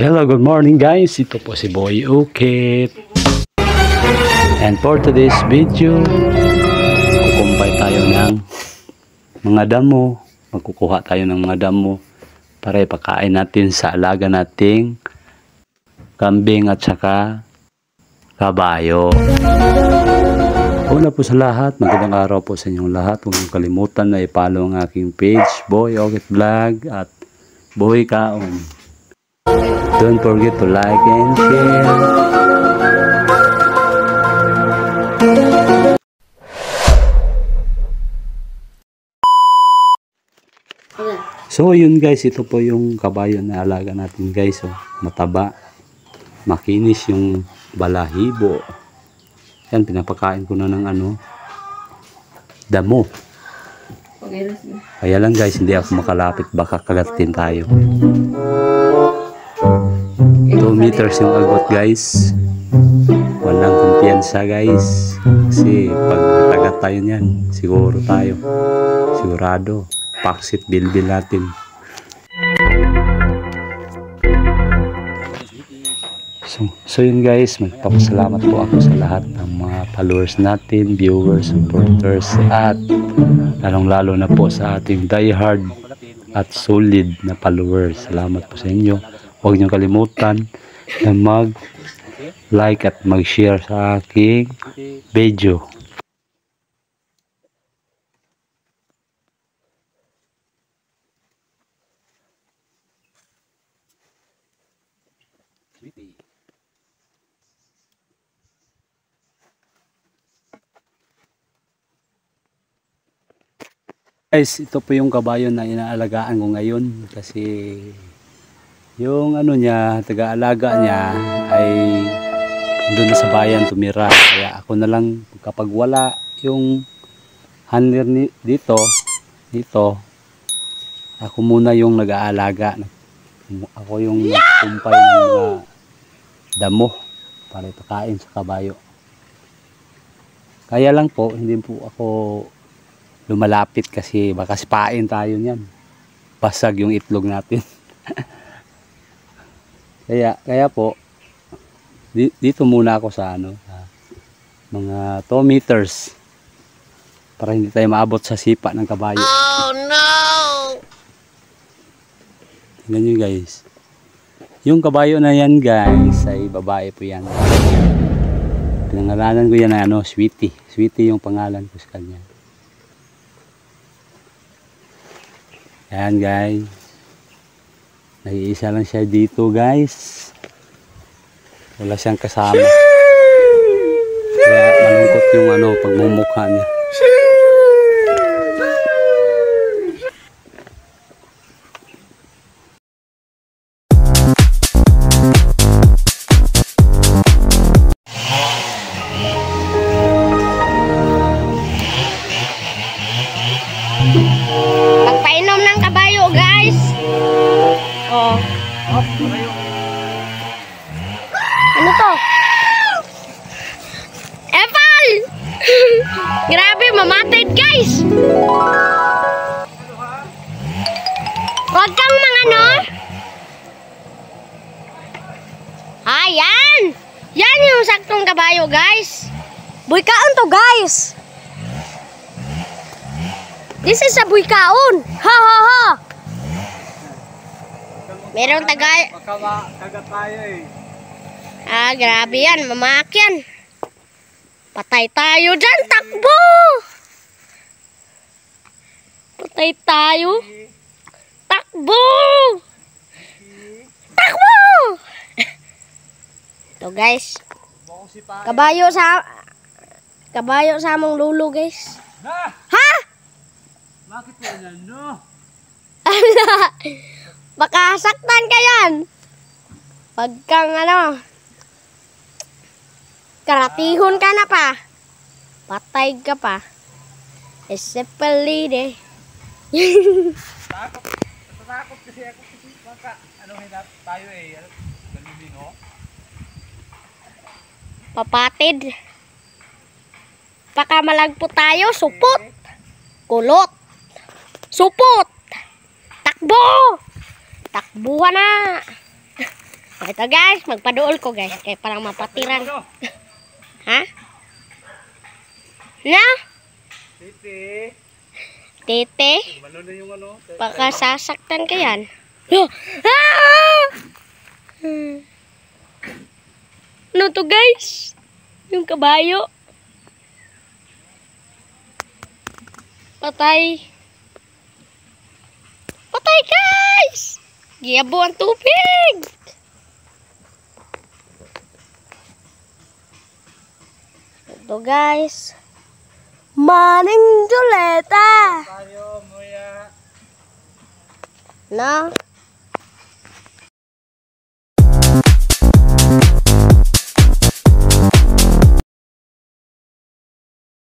Hello, good morning guys. Ito po si Boy Ukit. And for today's video, kukumpay tayo ng mga damo. Magkukuha tayo ng mga damo para ipakain natin sa alaga nating kambing at saka kabayo. Una po sa lahat, magandang araw po sa inyong lahat. Huwag niyong kalimutan na i-follow ang aking page, Boy Ukit Vlog at Boy Kaon. Don't forget to like and share. So yun guys, ito po yung kabayo na alaga natin guys. Oh, mataba, makinis yung balahibo. Yan, pinapakain ko na ng damo. Kaya lang guys, hindi ako makalapit, baka kagatin tayo. 2 meters yung agot guys. Walang kumpiyansa guys, kasi pag natagat tayo niyan, sigurado paksit bilbil natin. So yun guys, magpapasalamat po ako sa lahat ng mga followers natin, viewers, supporters, at lalong lalo na po sa ating diehard at solid na followers. Salamat po sa inyo. Huwag niyo kalimutan na mag-like at mag-share sa aking video. Guys, ito po yung kabayo na inaalagaan ko ngayon kasi yung niya, taga-alaga niya ay doon sa bayan tumira. Kaya ako na lang kapag wala yung handler dito, ako muna yung nag-aalaga. Ako yung nagkumpay ng mga damo para ipakain sa kabayo. Kaya lang po, hindi po ako lumalapit kasi baka sipain tayo niyan. Basag yung itlog natin. Kaya po dito muna ako sa mga 2 meters para hindi tayo maabot sa sipa ng kabayo. Oh no! Tingnan nyo guys. Yung kabayo na yan guys ay babae po yan. Pinangalanan ko yan na Sweetie. Sweetie yung pangalan ko sa kanya. Ayan guys. Nag-iisa lang siya dito guys. Wala siyang kasama. Kaya malungkot yung pagmumukha niya. Magpainom ng kabayo guys. Oh. Ano to? Epal! Grabe, mamatid guys. Huwag kang yan! Yan yung saktong kabayo guys. Buikaon to guys. This is a buikaon. Ha ha ha. Merong tagay. Kagat tayo eh. Grabe yan, mamakyan. Patay tayo dyan, takbo! Patay tayo. Takbo! Takbo! Ito guys. Kabayo sa among lulo guys. Ha? Bakit po yan Baka saktan ka yan. Pag kang karatihon ka na pa. Patay ka pa. Esepalide. Takot kasi ako baka tayo eh. Galibingo. Papatid. Baka malagpo tayo. Supot. Kulot. Supot. Takbo. Takbuhan na. Ito guys, magpaduol ko guys. Kaya parang mapatiran. Ha? Na? Titi. Tete? Ano na yung ano? Baka sasaktan ka yan. Ah! Ano to guys? Yung kabayo. Patay. Patay guys! Giyabo ang tubig! Ito guys. Maning Juleta! Tayo, muya. Na?